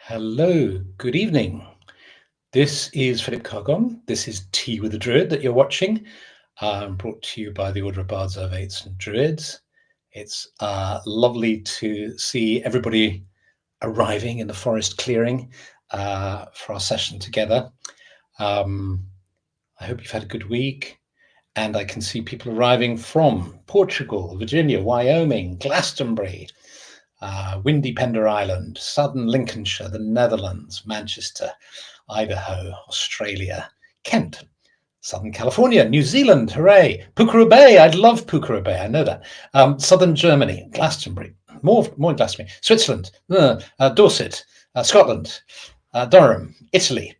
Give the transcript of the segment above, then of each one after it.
Hello, good evening. This is Philip Carr-Gomm. This is Tea with the Druid that you're watching, brought to you by the Order of Bards, Ovates and Druids. It's lovely to see everybody arriving in the forest clearing for our session together. I hope you've had a good week, and I can see people arriving from Portugal, Virginia, Wyoming, Glastonbury, Windy Pender Island, southern Lincolnshire, the Netherlands, Manchester, Idaho, Australia, Kent, Southern California, New Zealand, hooray! Pukekohe Bay, I love Pukekohe Bay, I know that. Southern Germany, Glastonbury, more in Glastonbury, Switzerland, Dorset, Scotland, Durham, Italy,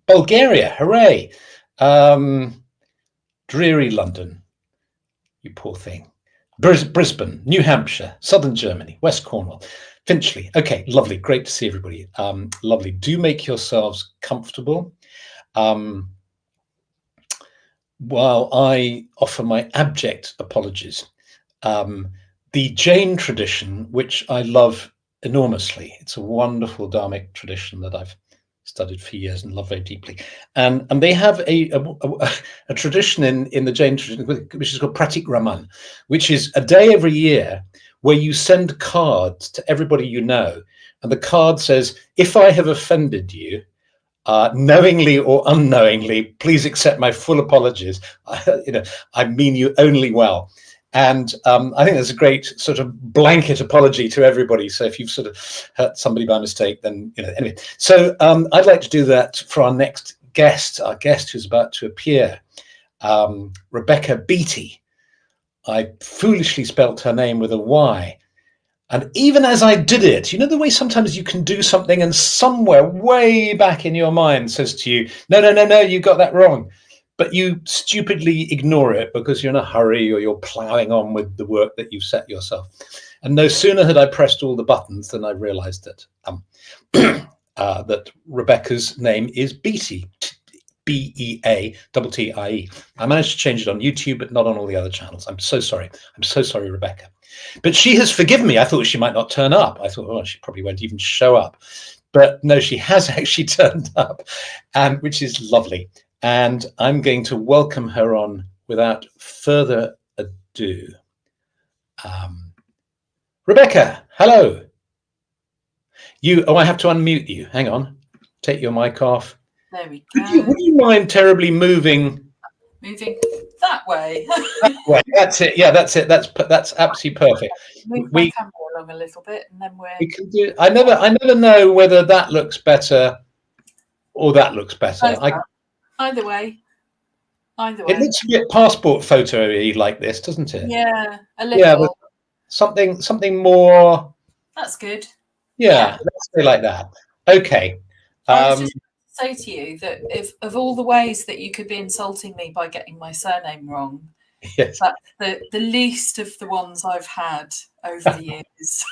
Bulgaria, hooray! Dreary London, you poor thing. Brisbane, New Hampshire, Southern Germany, West Cornwall, Finchley. Okay, lovely. Great to see everybody. Lovely. Do make yourselves comfortable. While I offer my abject apologies, the Jain tradition, which I love enormously, it's a wonderful Dharmic tradition that I've studied for years and love very deeply, and they have a tradition in the Jain tradition which is called Pratik Raman, which is a day every year where you send cards to everybody you know, and the card says, if I have offended you, knowingly or unknowingly, please accept my full apologies. I mean you only well. And I think there's a great sort of blanket apology to everybody. So if you've sort of hurt somebody by mistake, then, anyway. So I'd like to do that for our next guest, our guest who's about to appear, Rebecca Beattie. I foolishly spelt her name with a Y. And even as I did it, the way sometimes you can do something and somewhere way back in your mind says to you, no, you got that wrong. But you stupidly ignore it because you're in a hurry or you're plowing on with the work that you've set yourself. And no sooner had I pressed all the buttons than I realized that that Rebecca's name is Beattie, Beattie. I managed to change it on YouTube, but not on all the other channels. I'm so sorry. I'm so sorry, Rebecca. But she has forgiven me. I thought she might not turn up. I thought, oh, she probably won't even show up. But no, she has actually turned up, which is lovely. And I'm going to welcome her on without further ado. Rebecca, hello. I have to unmute you. Hang on. Take your mic off. There we go. Would you mind terribly moving? Moving that way. That way. That's it. Yeah, that's it. That's absolutely perfect. Move my camera along a little bit, and then we can do. I never know whether that looks better or that looks better. Either way. It looks a bit passport photo-y like this, doesn't it? Yeah, a little. Yeah, but something more. That's good. Yeah, let's say like that. Okay. I was just going to say to you that if of all the ways that you could be insulting me by getting my surname wrong, yes, that's the least of the ones I've had over the years.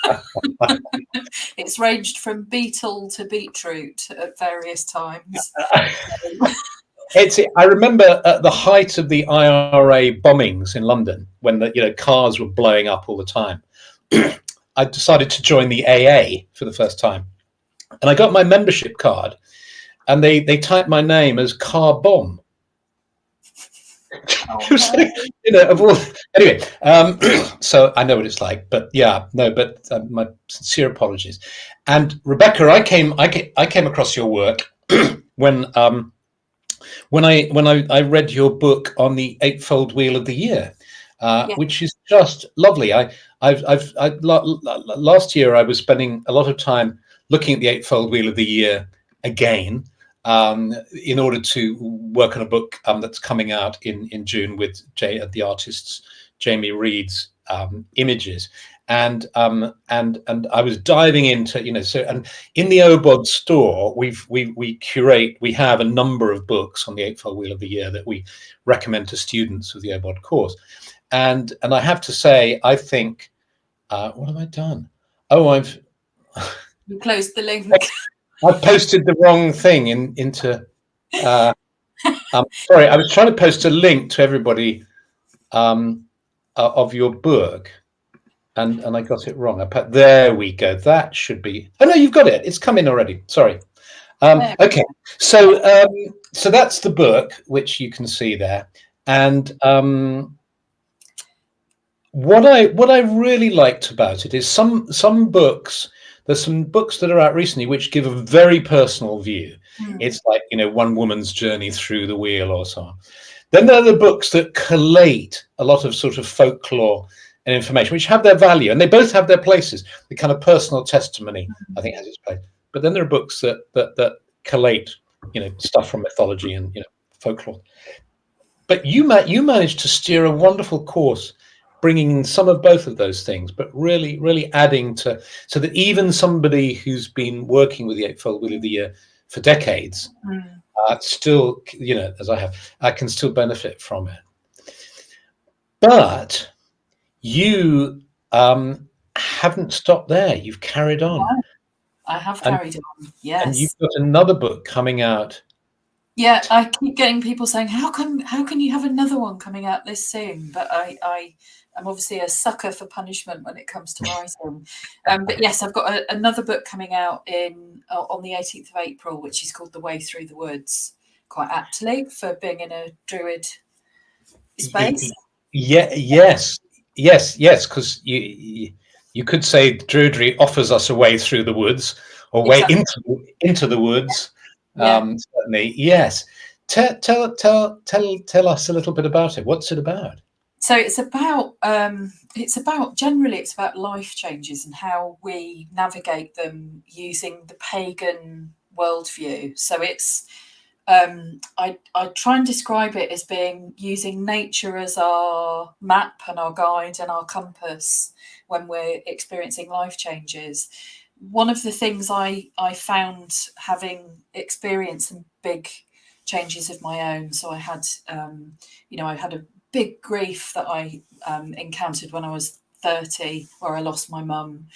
It's ranged from beetle to beetroot at various times. I remember at the height of the IRA bombings in London, when the cars were blowing up all the time, I decided to join the AA for the first time, and I got my membership card, and they typed my name as Carr-Gomm. Anyway, so I know what it's like, but my sincere apologies. And Rebecca, I came across your work when I read your book on the Eightfold Wheel of the Year, which is just lovely. Last year I was spending a lot of time looking at the Eightfold Wheel of the Year again, in order to work on a book that's coming out in June with the artist's Jamie Reed's images. And I was diving into, and in the OBOD store, we have a number of books on the Eightfold Wheel of the Year that we recommend to students of the OBOD course. And I have to say, I think, what have I done? Oh, you closed the link. I posted the wrong thing into. Sorry, I was trying to post a link to everybody of your book. and I got it wrong. There we go. That should be. Oh no, you've got it. It's come in already. Sorry. Okay, so so that's the book, which you can see there, and what I really liked about it is some books. There's some books that are out recently which give a very personal view. It's like, you know, one woman's journey through the wheel or so on. Then there are the books that collate a lot of sort of folklore and information, which have their value, and they both have their places. The kind of personal testimony, I think, has its place. But then there are books that collate, you know, stuff from mythology and, you know, folklore. But you managed to steer a wonderful course, bringing some of both of those things, but really adding to, so that even somebody who's been working with the Eightfold Wheel of the Year for decades still, you know, as I have, can still benefit from it. But you haven't stopped there. You've carried on. Yeah, I have carried on. Yes. And you've got another book coming out. Yeah, I keep getting people saying, how can you have another one coming out this soon? But I'm obviously a sucker for punishment when it comes to writing. But yes, I've got another book coming out on the 18th of April, which is called The Way Through the Woods, quite aptly for being in a Druid space. Yeah, yes, because you could say Druidry offers us a way through the woods, or way into the woods. Certainly, yes. Tell us a little bit about it. What's it about? So it's about generally it's about life changes and how we navigate them using the pagan worldview. So it's I try and describe it as being using nature as our map and our guide and our compass when we're experiencing life changes. One of the things I found, having experienced some big changes of my own, so I had I had a big grief that I encountered when I was 30, where I lost my mum.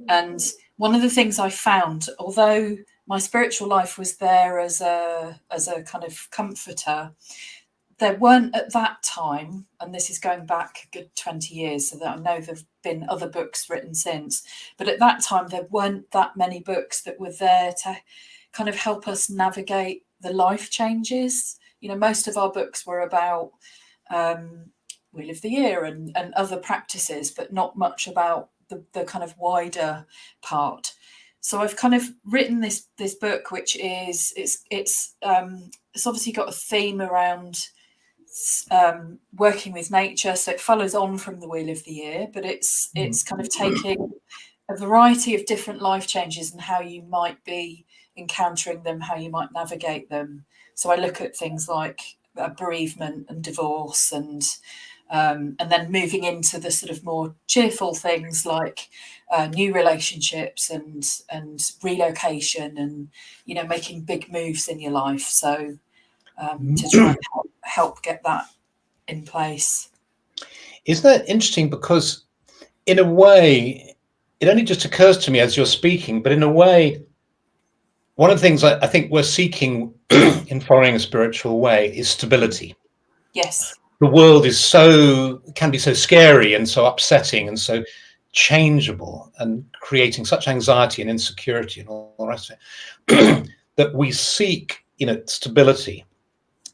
And one of the things I found, although my spiritual life was there as a kind of comforter, there weren't at that time, and this is going back a good 20 years, so that I know there've been other books written since, but at that time there weren't that many books that were there to kind of help us navigate the life changes. You know, most of our books were about Wheel of the Year and other practices, but not much about the kind of wider part. So I've kind of written this book, which is it's obviously got a theme around working with nature, so it follows on from the Wheel of the Year, but it's kind of taking a variety of different life changes and how you might be encountering them, how you might navigate them. So I look at things like bereavement and divorce, and then moving into the sort of more cheerful things like new relationships and relocation, and, you know, making big moves in your life. So to try and help get that in place. Isn't that interesting? Because in a way, it only just occurs to me as you're speaking, but in a way, one of the things I think we're seeking in following a spiritual way is stability. Yes. The world can be so scary and so upsetting and so changeable, and creating such anxiety and insecurity and all the rest of it, that we seek, you know, stability.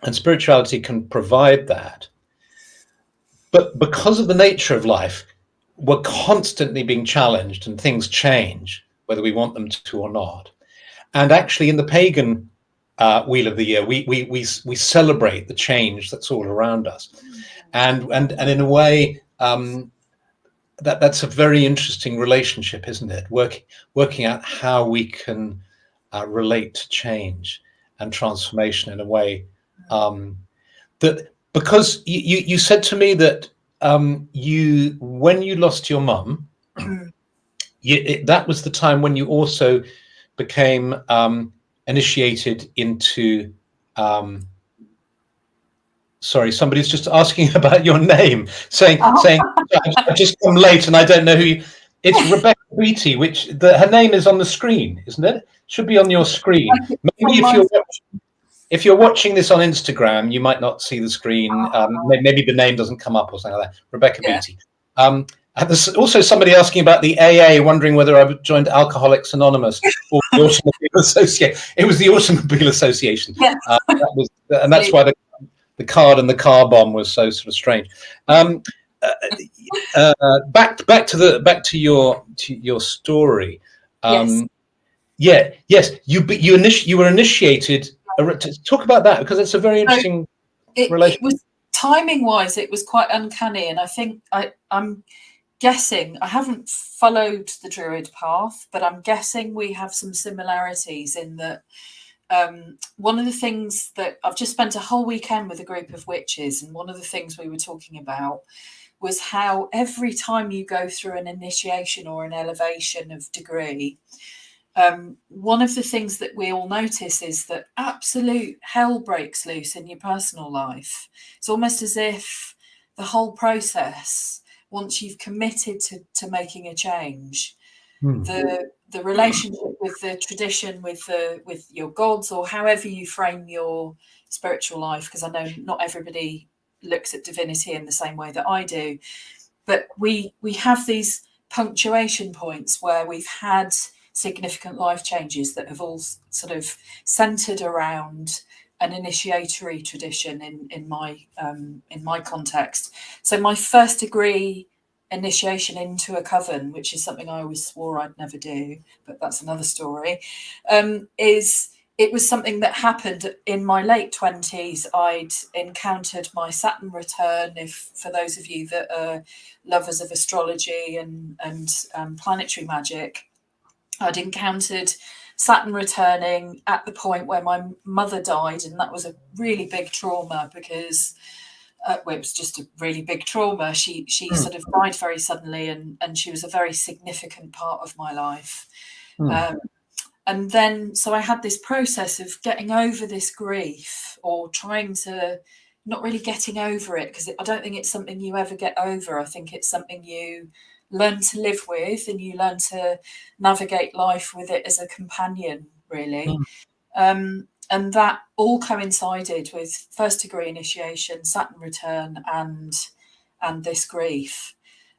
And spirituality can provide that. But because of the nature of life, we're constantly being challenged and things change, whether we want them to or not. And actually, in the pagan Wheel of the Year, we celebrate the change that's all around us. And in a way, that's a very interesting relationship, isn't it? Working out how we can relate to change and transformation in a way that, because you said to me that when you lost your mum, that was the time when you also became initiated into sorry, somebody's just asking about your name, saying I've just come late and I don't know who you. It's Rebecca Beattie, which her name is on the screen, isn't it? Should be on your screen. Maybe if you're watching this on Instagram, you might not see the screen. Maybe the name doesn't come up or something like that. Rebecca Beattie. And there's also somebody asking about the AA, wondering whether I joined Alcoholics Anonymous or the Automobile Association. It was the Automobile Association. Yeah. And that's why the card and the Carr-Gomm was so sort of strange. Back to your story. Yes. You were initiated. Talk about that, because it's a very interesting relation. It was, timing wise, it was quite uncanny, and I think I'm guessing, I haven't followed the Druid path, but I'm guessing we have some similarities in that. One of the things that I've just spent a whole weekend with a group of witches, and one of the things we were talking about was how every time you go through an initiation or an elevation of degree, one of the things that we all notice is that absolute hell breaks loose in your personal life. It's almost as if the whole process, once you've committed to making a change, the relationship with the tradition, with your gods, or however you frame your spiritual life, because I know not everybody looks at divinity in the same way that I do, but we have these punctuation points where we've had significant life changes that have all sort of centered around an initiatory tradition in my context. So my first degree initiation into a coven, which is something I always swore I'd never do, but that's another story, it was something that happened in my late 20s. I'd encountered my Saturn return. If for those of you that are lovers of astrology and planetary magic, I'd encountered Saturn returning at the point where my mother died, and that was a really big trauma because it was just a really big trauma. She sort of died very suddenly, and she was a very significant part of my life. And then, so I had this process of getting over this grief, or trying to, not really getting over it, because I don't think it's something you ever get over. I think it's something you learn to live with, and you learn to navigate life with it as a companion, really. And that all coincided with first degree initiation, Saturn return, and this grief.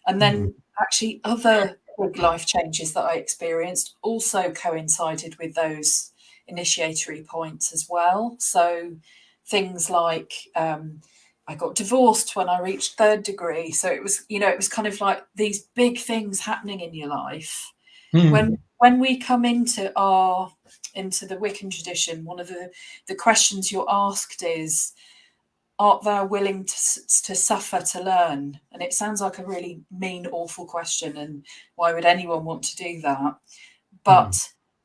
And then actually other big life changes that I experienced also coincided with those initiatory points as well. So things like I got divorced when I reached third degree. So it was, it was kind of like these big things happening in your life. When we come into the Wiccan tradition, one of the questions you're asked is, art thou willing to suffer to learn? And it sounds like a really mean, awful question, and why would anyone want to do that? But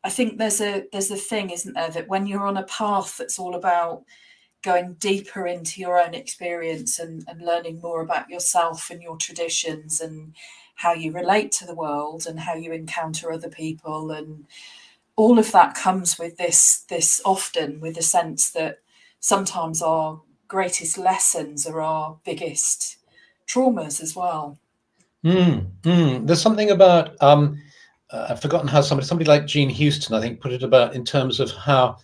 I think there's a thing, isn't there, that when you're on a path that's all about going deeper into your own experience and learning more about yourself and your traditions and how you relate to the world and how you encounter other people, and all of that comes with this often with the sense that sometimes our greatest lessons are our biggest traumas as well. There's something about I've forgotten how somebody like Jean Houston, I think, put it about in terms of how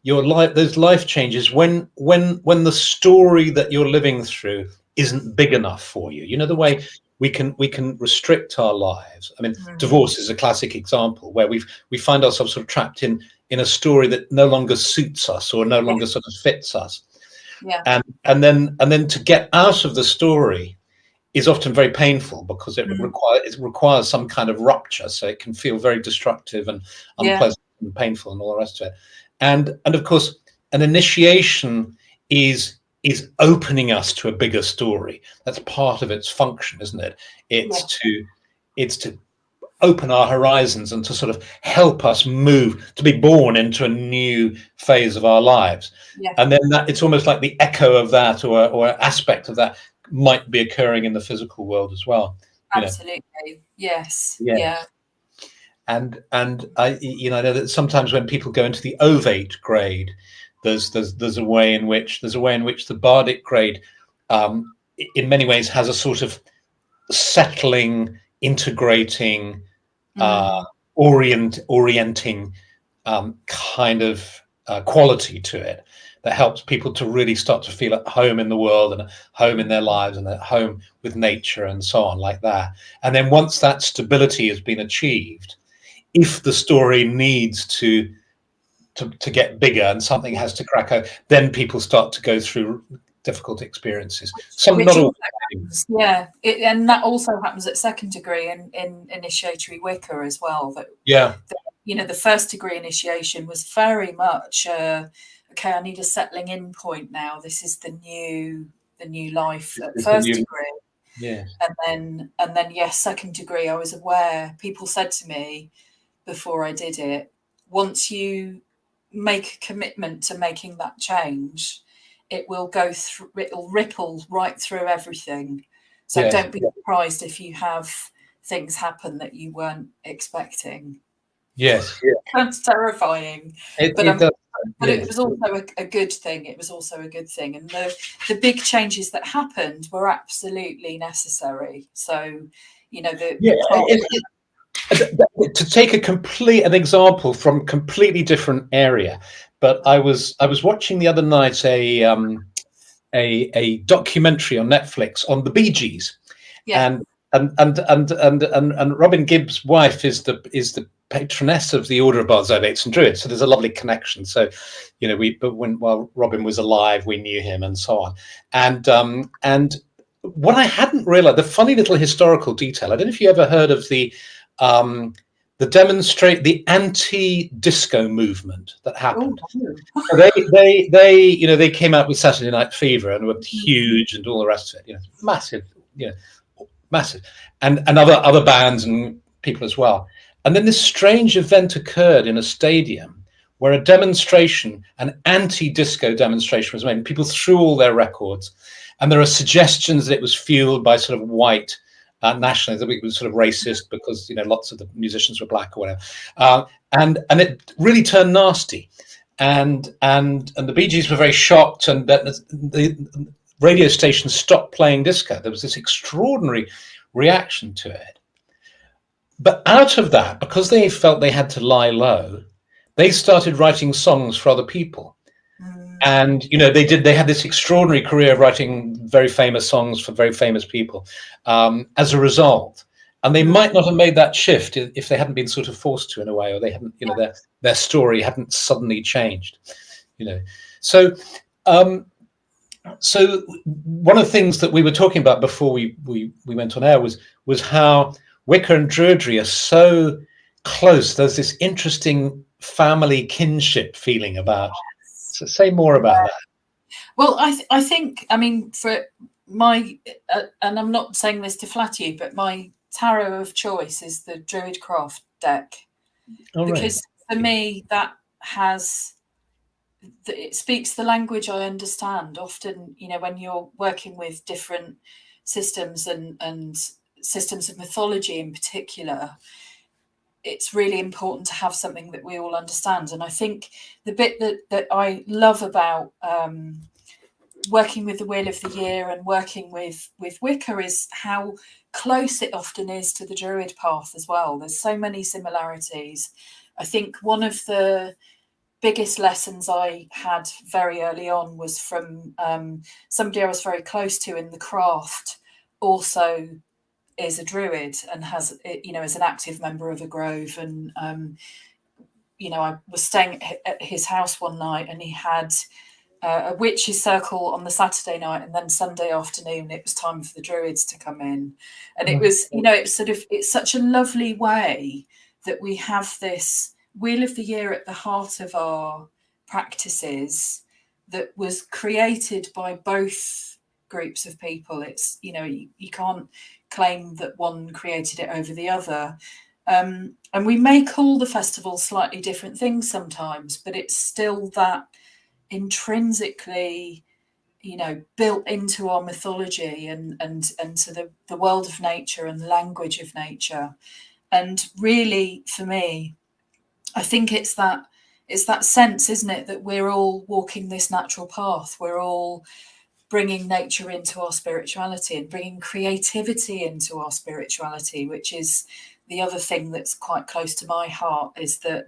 your life, those life changes, when the story that you're living through isn't big enough for you. You know, the way we can restrict our lives. I mean, divorce is a classic example where we find ourselves sort of trapped in a story that no longer suits us or no longer sort of fits us. Yeah. And then to get out of the story is often very painful, because it requires some kind of rupture, so it can feel very destructive and unpleasant and painful and all the rest of it. And of course, an initiation is opening us to a bigger story. That's part of its function, isn't it? It's to open our horizons and to sort of help us move, to be born into a new phase of our lives. And then that, it's almost like the echo of that, or aspect of that, might be occurring in the physical world as well. Absolutely. Yes. Yeah. And I know that sometimes when people go into the ovate grade, there's a way in which the bardic grade, in many ways, has a sort of settling, integrating, orienting kind of quality to it. that helps people to really start to feel at home in the world and at home in their lives and at home with nature and so on, like that. And then once that stability has been achieved, if the story needs to get bigger and something has to crack out, then people start to go through difficult experiences. Some, not all. Happens, yeah, and that also happens at second degree in initiatory Wicca as well. That the first degree initiation was very much okay. I need a settling in point now. This is the new life at first degree. Yeah, and then yes, second degree. I was aware. People said to me before I did it, once you make a commitment to making that change, it will go through, it'll ripple right through everything. So don't be surprised if you have things happen that you weren't expecting. Yes. That's terrifying. But it was also a good thing. It was also a good thing. And the big changes that happened were absolutely necessary. So, to take an example from a completely different area, but I was watching the other night a documentary on Netflix on the Bee Gees, and Robin Gibb's wife is the patroness of the Order of Barzonates and Druids, so there's a lovely connection. So, while Robin was alive, we knew him and so on, and what I hadn't realized, the funny little historical detail, I don't know if you ever heard of the anti-disco movement that happened. So they came out with Saturday Night Fever and were huge and all the rest of it, massive, and other bands and people as well. And then this strange event occurred in a stadium where a demonstration, an anti-disco demonstration was made. People threw all their records, and there are suggestions that it was fueled by sort of white nationalism. It was sort of racist because lots of the musicians were black or whatever, and it really turned nasty, and the Bee Gees were very shocked, and the radio station stopped playing disco. There was this extraordinary reaction to it. But out of that, because they felt they had to lie low, they started writing songs for other people. And they had this extraordinary career of writing very famous songs for very famous people as a result. And they might not have made that shift if they hadn't been sort of forced to, in a way, or they hadn't, their story hadn't suddenly changed. So one of the things that we were talking about before we went on air was how Wicca and Druidry are so close. There's this interesting family kinship feeling about. So say more about that. Well, I think, I mean, for my, and I'm not saying this to flatter you, but my tarot of choice is the Druid Craft deck. Because for me, that it speaks the language I understand. Often, when you're working with different systems and systems of mythology in particular, it's really important to have something that we all understand. And I think the bit that I love about working with the Wheel of the Year and working with Wicca is how close it often is to the Druid path as well. There's so many similarities. I think one of the biggest lessons I had very early on was from somebody I was very close to in the craft, also is a Druid and has, is an active member of a grove. And, I was staying at his house one night, and he had a witches' circle on the Saturday night, and then Sunday afternoon it was time for the Druids to come in. And it was, it's such a lovely way that we have this Wheel of the Year at the heart of our practices that was created by both groups of people. It's, you can't claim that one created it over the other. And we may call the festival slightly different things sometimes, but it's still that intrinsically, built into our mythology and to the world of nature and the language of nature. And really, for me, I think it's that sense, isn't it, that we're all walking this natural path. We're all bringing nature into our spirituality and bringing creativity into our spirituality, which is the other thing that's quite close to my heart, is that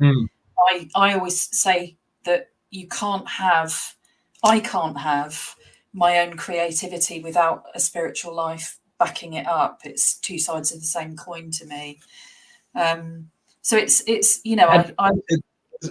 I always say that you can't have I can't have my own creativity without a spiritual life backing it up. It's two sides of the same coin to me. So it's you know, I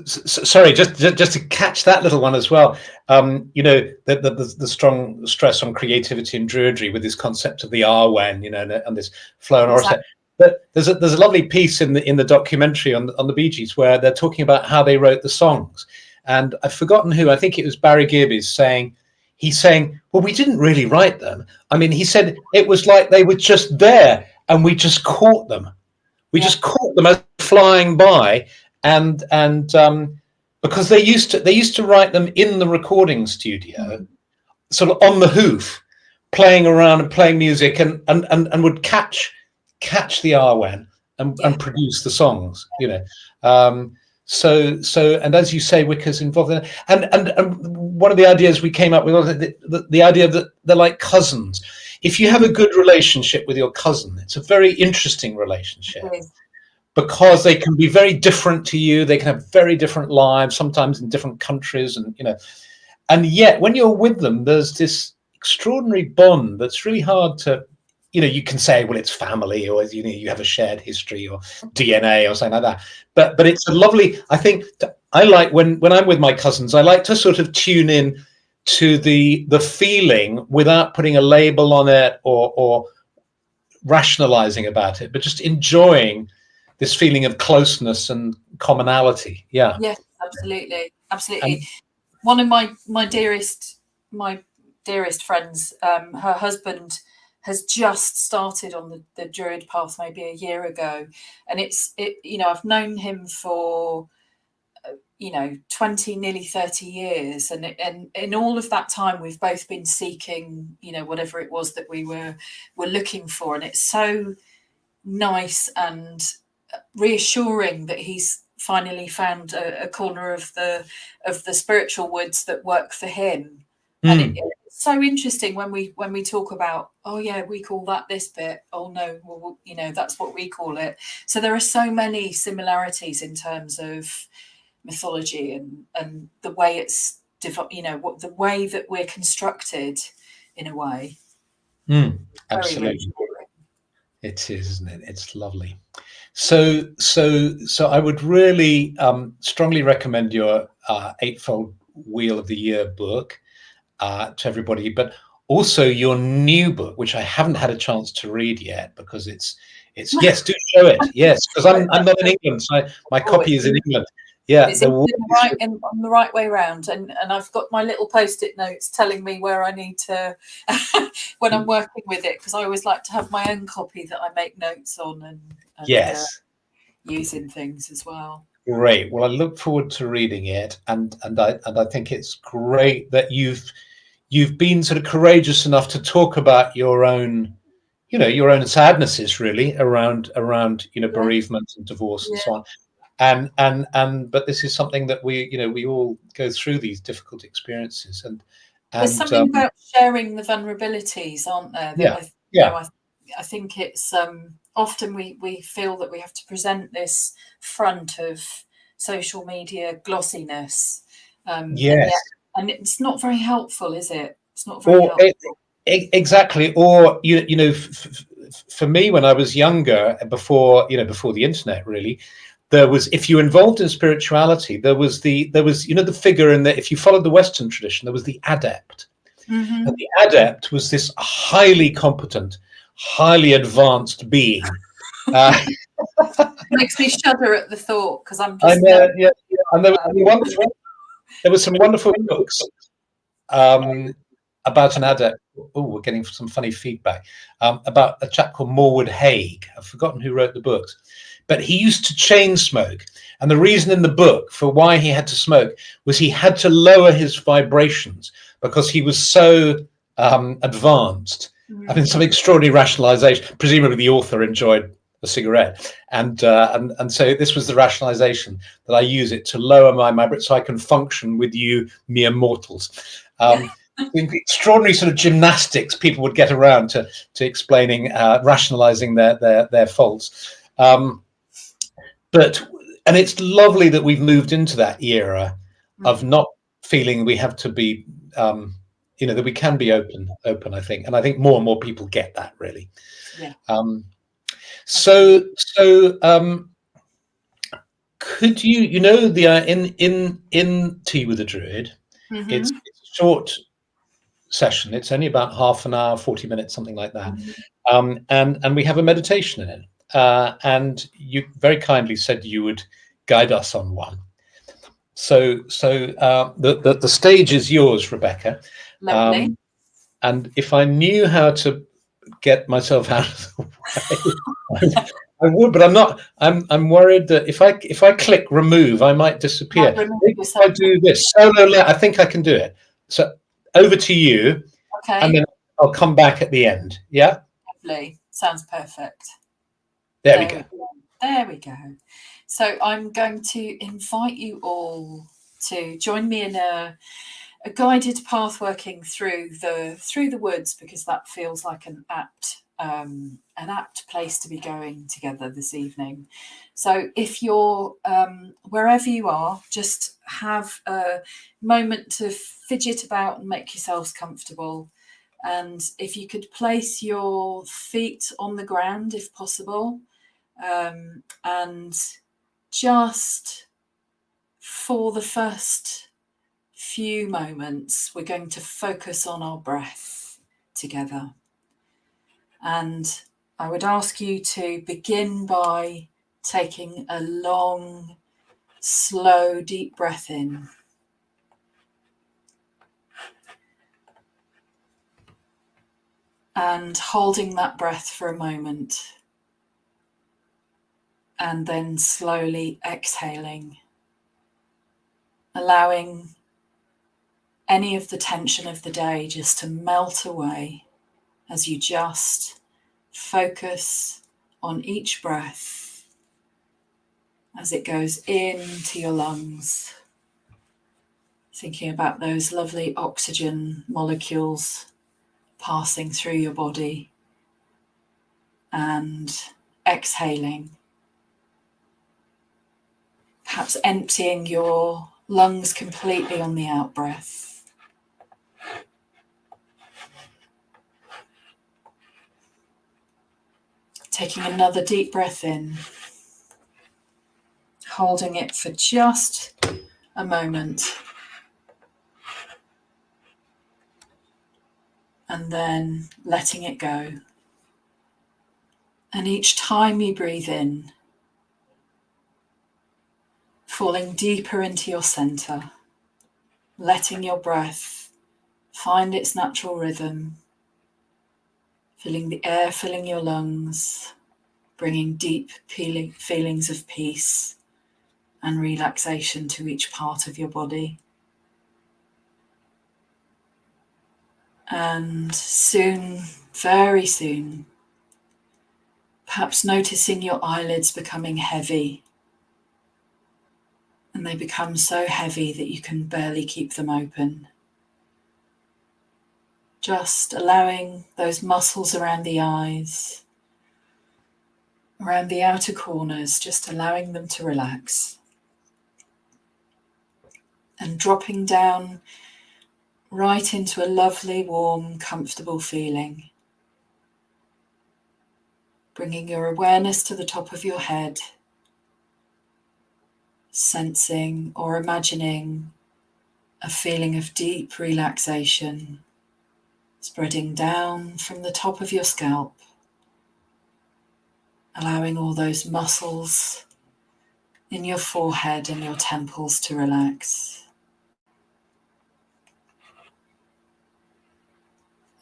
sorry, just to catch that little one as well. You know, the strong stress on creativity and Druidry with this concept of the Arwen, you know, and this flow and exactly. orator. But there's a lovely piece in the documentary on the Bee Gees where they're talking about how they wrote the songs, and I've forgotten who. I think it was Barry Gibb saying. He's saying, well, we didn't really write them. I mean, he said it was like they were just there and we just caught them. We just caught them as flying by, and because they used to write them in the recording studio, sort of on the hoof, playing around and playing music, and would catch the Arwen and produce the songs, you know. So and as you say, Wicca's involved in it. And one of the ideas we came up with was the idea that they're like cousins. If you have a good relationship with your cousin, it's a very interesting relationship because they can be very different to you. They can have very different lives, sometimes in different countries, and you know. And yet, when you're with them, there's this extraordinary bond that's really hard to. You know, you can say, well, it's family, or you know, you have a shared history, or DNA, or something like that. But it's a lovely. I think I like when I'm with my cousins, I like to sort of tune in to the feeling without putting a label on it or rationalizing about it, but just enjoying this feeling of closeness and commonality. Yeah. Yes, absolutely, absolutely. And, One of my dearest friends, her husband has just started on the Druid path maybe a year ago, and you know, I've known him for you know 20, nearly 30 years, and in all of that time we've both been seeking, you know, whatever it was that we were looking for, and it's so nice and reassuring that he's finally found a corner of the spiritual woods that work for him. And it's so interesting when we talk about, oh yeah, we call that this bit, oh no, well, you know, that's what we call it. So there are so many similarities in terms of mythology and the way it's you know, what the way that we're constructed in a way. absolutely. It is, isn't it? It's lovely. So I would really strongly recommend your Eightfold Wheel of the Year book to everybody, but also your new book, which I haven't had a chance to read yet because it's yes, do show it. Yes, because I'm not in England, so my copy is in England. Yeah, it's on the right way around, and I've got my little post-it notes telling me where I need to when I'm working with it, because I always like to have my own copy that I make notes on and yes, using things as well. Great. Well, I look forward to reading it, and I think it's great that you've been sort of courageous enough to talk about your own, you know, your own sadnesses really around you know, bereavement and divorce and so on. And but this is something that we, you know, we all go through these difficult experiences, and there's something about sharing the vulnerabilities, aren't there? That I think it's often we feel that we have to present this front of social media glossiness, and it's not very helpful, is it? It's not very helpful. Exactly. Or you know, for me, when I was younger, before the internet, really. There was, if you were involved in spirituality, there was you know, the figure in the, if you followed the Western tradition, there was the adept. And the adept was this highly competent, highly advanced being. Makes me shudder at the thought, because I'm just. And there were some wonderful books about an adept. Oh, we're getting some funny feedback about a chap called Morwood Haig. I've forgotten who wrote the books. But he used to chain smoke. And the reason in the book for why he had to smoke was he had to lower his vibrations because he was so advanced. I mean, some extraordinary rationalization. Presumably the author enjoyed a cigarette. And so this was the rationalization, that I use it to lower my vibrations so I can function with you mere mortals. Extraordinary sort of gymnastics people would get around to explaining, rationalizing their faults. And it's lovely that we've moved into that era of not feeling we have to be that we can be open, I think. And I think more and more people get that, really. Yeah. So could you the in Tea with a Druid, it's a short session. It's only about half an hour, 40 minutes, something like that. And we have a meditation in it. And you very kindly said you would guide us on one. So the stage is yours, Rebecca. Lovely. And if I knew how to get myself out of the way, I would, but I'm not. I'm worried that if I click remove, I might disappear. If I do this solo, I think I can do it. So over to you, and then I'll come back at the end. Yeah. Lovely. Sounds perfect. There we go. There we go. So I'm going to invite you all to join me in a guided path working through the woods, because that feels like an apt place to be going together this evening. So if you're wherever you are, just have a moment to fidget about and make yourselves comfortable. And if you could place your feet on the ground, if possible, and just for the first few moments, we're going to focus on our breath together. And I would ask you to begin by taking a long, slow, deep breath in. And holding that breath for a moment. And then slowly exhaling, allowing any of the tension of the day just to melt away as you just focus on each breath as it goes into your lungs, thinking about those lovely oxygen molecules passing through your body, and exhaling, perhaps emptying your lungs completely on the out breath. Taking another deep breath in, holding it for just a moment, and then letting it go. And each time you breathe in, falling deeper into your center, letting your breath find its natural rhythm, feeling the air filling your lungs, bringing deep feelings of peace and relaxation to each part of your body. And soon, very soon, perhaps noticing your eyelids becoming heavy, and they become so heavy that you can barely keep them open. Just allowing those muscles around the eyes, around the outer corners, just allowing them to relax. And dropping down right into a lovely, warm, comfortable feeling. Bringing your awareness to the top of your head, sensing or imagining a feeling of deep relaxation spreading down from the top of your scalp, allowing all those muscles in your forehead and your temples to relax.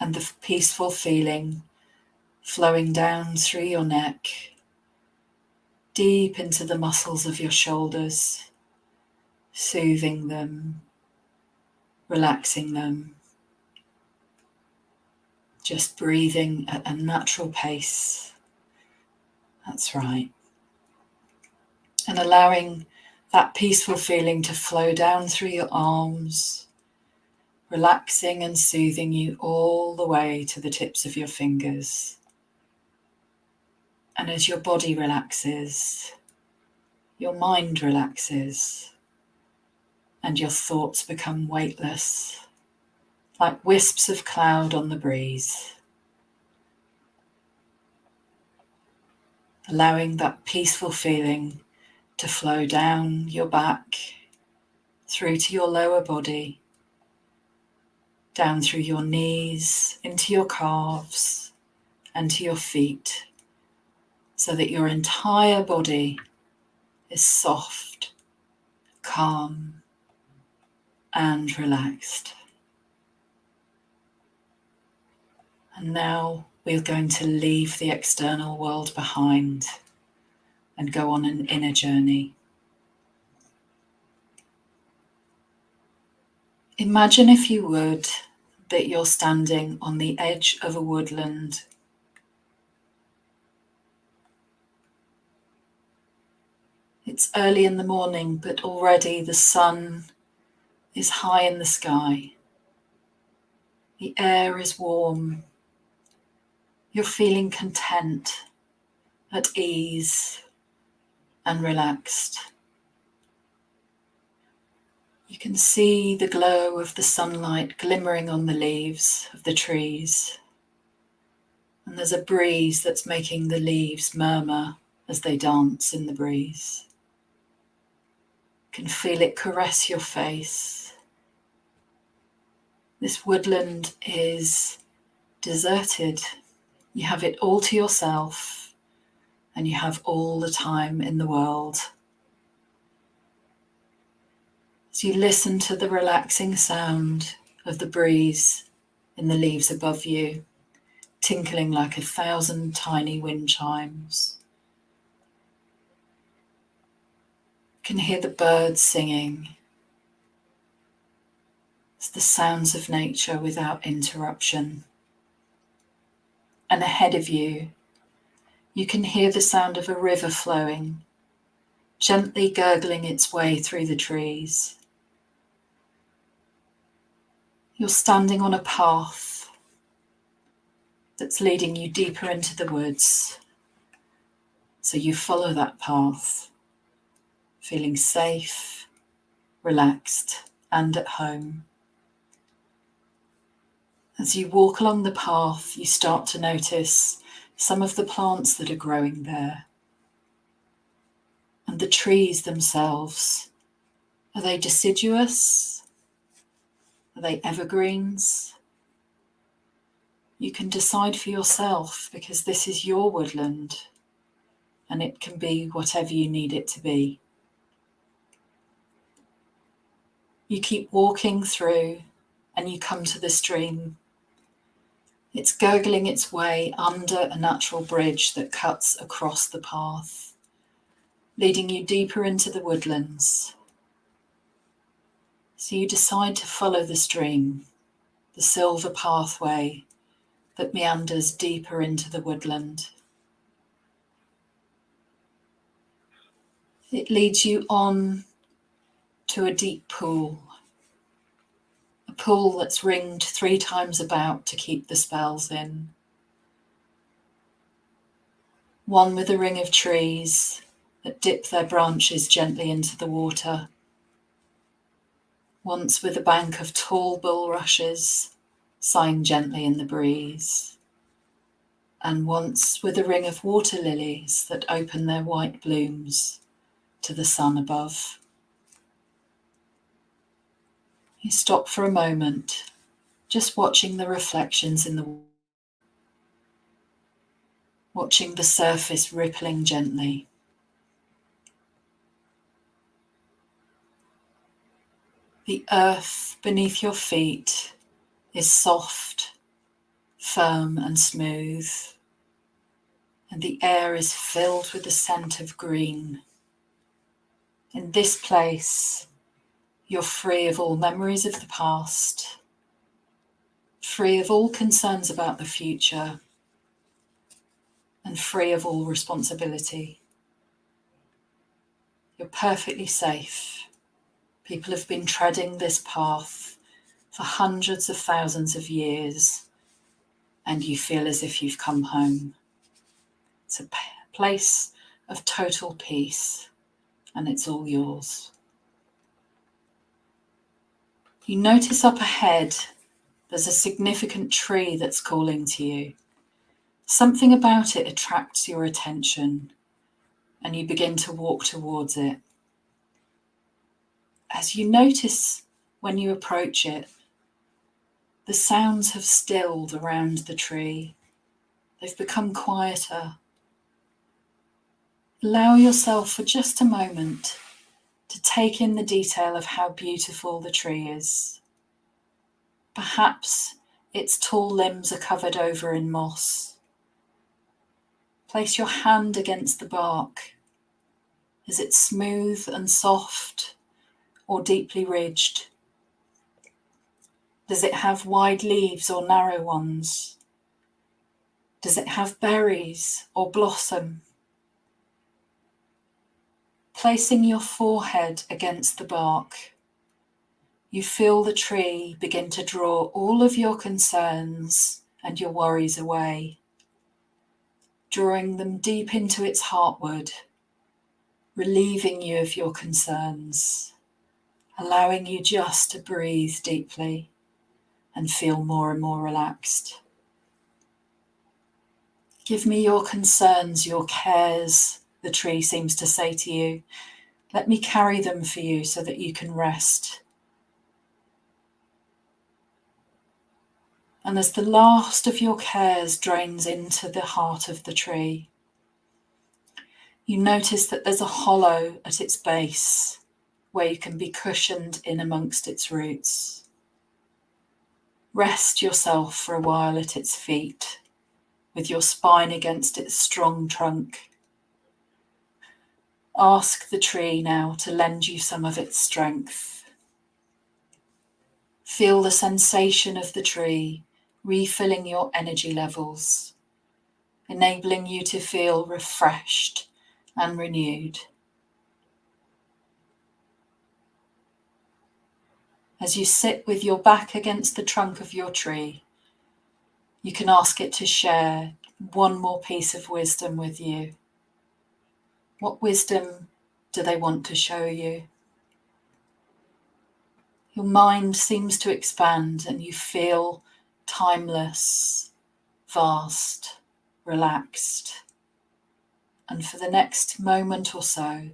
And the peaceful feeling flowing down through your neck, deep into the muscles of your shoulders, soothing them, relaxing them, just breathing at a natural pace. That's right. And allowing that peaceful feeling to flow down through your arms, relaxing and soothing you all the way to the tips of your fingers. And as your body relaxes, your mind relaxes, and your thoughts become weightless, like wisps of cloud on the breeze, allowing that peaceful feeling to flow down your back, through to your lower body, down through your knees, into your calves, and to your feet, so that your entire body is soft, calm, and relaxed. And now we're going to leave the external world behind and go on an inner journey. Imagine, if you would, that you're standing on the edge of a woodland. It's early in the morning, but already the sun is high in the sky. The air is warm. You're feeling content, at ease, and relaxed. You can see the glow of the sunlight glimmering on the leaves of the trees. And there's a breeze that's making the leaves murmur as they dance in the breeze. You can feel it caress your face. This woodland is deserted. You have it all to yourself, and you have all the time in the world. As you listen to the relaxing sound of the breeze in the leaves above you, tinkling like 1,000 tiny wind chimes. You can hear the birds singing. It's the sounds of nature without interruption. And ahead of you, you can hear the sound of a river flowing, gently gurgling its way through the trees. You're standing on a path that's leading you deeper into the woods. So you follow that path, feeling safe, relaxed, and at home. As you walk along the path, you start to notice some of the plants that are growing there. And the trees themselves, are they deciduous? Are they evergreens? You can decide for yourself, because this is your woodland and it can be whatever you need it to be. You keep walking through and you come to the stream. It's gurgling its way under a natural bridge that cuts across the path, leading you deeper into the woodlands. So you decide to follow the stream, the silver pathway that meanders deeper into the woodland. It leads you on to a deep pool, a pool that's ringed 3 times about to keep the spells in. One with a ring of trees that dip their branches gently into the water. Once with a bank of tall bulrushes sighing gently in the breeze. And once with a ring of water lilies that open their white blooms to the sun above. You stop for a moment, just watching the reflections in the water, watching the surface rippling gently. The earth beneath your feet is soft, firm and smooth, and the air is filled with the scent of green. In this place, you're free of all memories of the past, free of all concerns about the future, and free of all responsibility. You're perfectly safe. People have been treading this path for hundreds of thousands of years, and you feel as if you've come home. It's a place of total peace, and it's all yours. You notice up ahead There's a significant tree that's calling to you. Something about it attracts your attention, and you begin to walk towards it. As you notice when you approach it, the sounds have stilled around the tree. They've become quieter. Allow yourself for just a moment to take in the detail of how beautiful the tree is. Perhaps its tall limbs are covered over in moss. Place your hand against the bark. Is it smooth and soft or deeply ridged? Does it have wide leaves or narrow ones? Does it have berries or blossom? Placing your forehead against the bark, you feel the tree begin to draw all of your concerns and your worries away, drawing them deep into its heartwood, relieving you of your concerns, allowing you just to breathe deeply and feel more and more relaxed. Give me your concerns, your cares, the tree seems to say to you. Let me carry them for you so that you can rest. And as the last of your cares drains into the heart of the tree, you notice that there's a hollow at its base where you can be cushioned in amongst its roots. Rest yourself for a while at its feet, with your spine against its strong trunk. Ask the tree now to lend you some of its strength. Feel the sensation of the tree refilling your energy levels, enabling you to feel refreshed and renewed. As you sit with your back against the trunk of your tree, you can ask it to share one more piece of wisdom with you. What wisdom do they want to show you? Your mind seems to expand and you feel timeless, vast, relaxed. And for the next moment or so,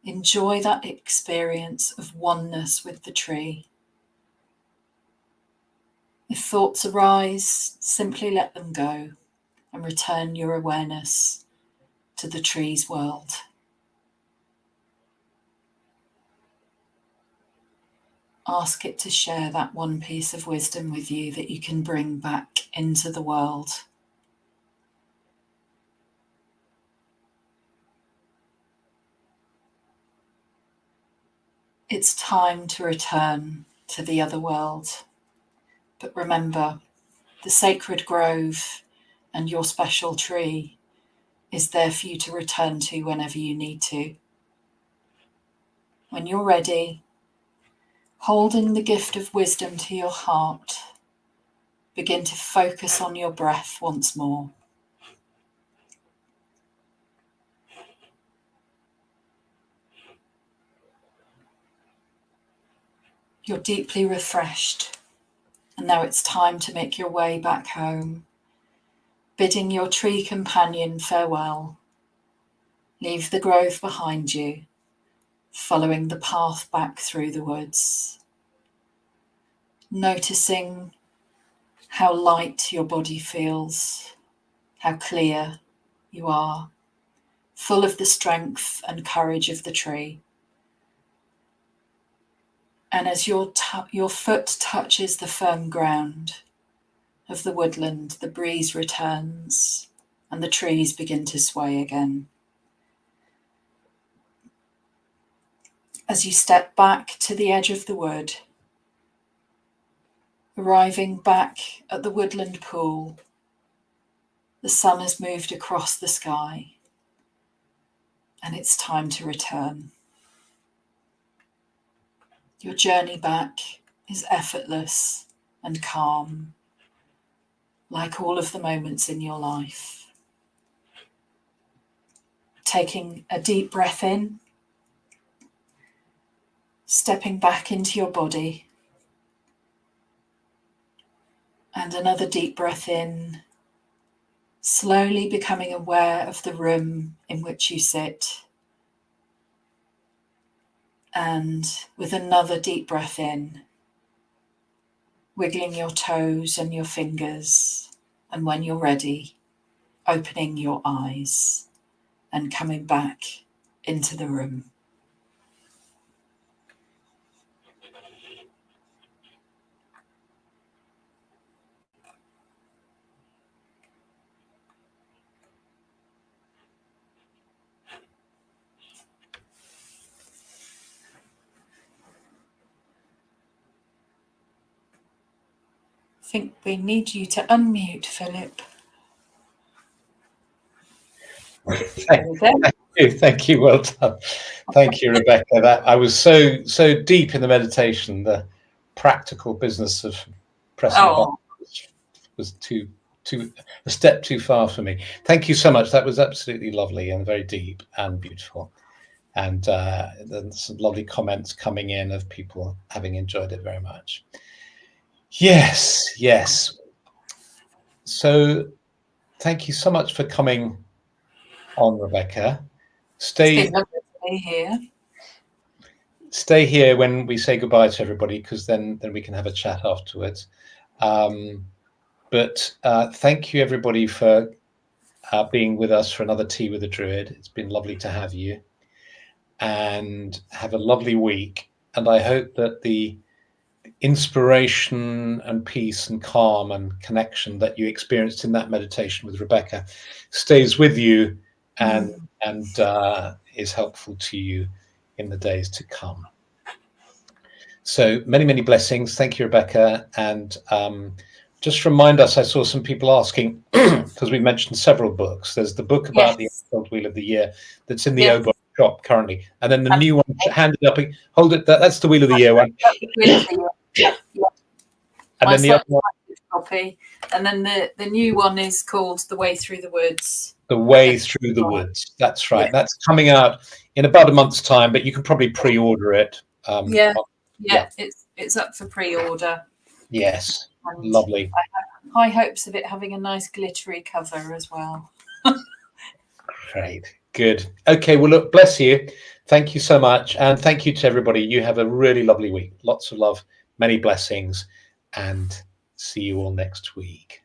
enjoy that experience of oneness with the tree. If thoughts arise, simply let them go and return your awareness to the tree's world. Ask it to share that one piece of wisdom with you that you can bring back into the world. It's time to return to the other world. But remember, the sacred grove and your special tree is there for you to return to whenever you need to. When you're ready, holding the gift of wisdom to your heart, begin to focus on your breath once more. You're deeply refreshed, and now it's time to make your way back home, bidding your tree companion farewell. Leave the grove behind you, following the path back through the woods, noticing how light your body feels, how clear you are, full of the strength and courage of the tree. And as your foot touches the firm ground of the woodland, the breeze returns and the trees begin to sway again. As you step back to the edge of the wood, arriving back at the woodland pool, the sun has moved across the sky and it's time to return. Your journey back is effortless and calm, like all of the moments in your life. Taking a deep breath in, stepping back into your body, And another deep breath in, slowly becoming aware of the room in which you sit. And with another deep breath in, wiggling your toes and your fingers. And when you're ready, opening your eyes and coming back into the room. I think we need you to unmute, Philip. Thank you. Well done. Thank you, Rebecca. That I was so deep in the meditation, the practical business of pressing buttons was a step too far for me. Thank you so much. That was absolutely lovely and very deep and beautiful. And there's some lovely comments coming in of people having enjoyed it very much. Yes. So thank you so much for coming on, Rebecca. Stay here when we say goodbye to everybody, because then we can have a chat afterwards. But thank you, everybody, for being with us for another Tea with a Druid. It's been lovely to have you. And have a lovely week. And I hope that the inspiration and peace and calm and connection that you experienced in that meditation with Rebecca stays with you and is helpful to you in the days to come. So many blessings. Thank you, Rebecca. And just remind us, I saw some people asking, because we mentioned several books. There's the book about the Wheel of the Year that's in the Obo shop currently, and then the new one handed up. Hold it. That's the Wheel of the Year one. And then the other one, copy, and then the new one is called The Way Through the Woods. The Way Through the Woods. That's right. That's coming out in about a month's time, but you can probably pre-order it. It's up for pre-order. Yes, and lovely. I have high hopes of it having a nice glittery cover as well. Great, good. Okay, well, look, bless you. Thank you so much, and thank you to everybody. You have a really lovely week. Lots of love, many blessings, and see you all next week.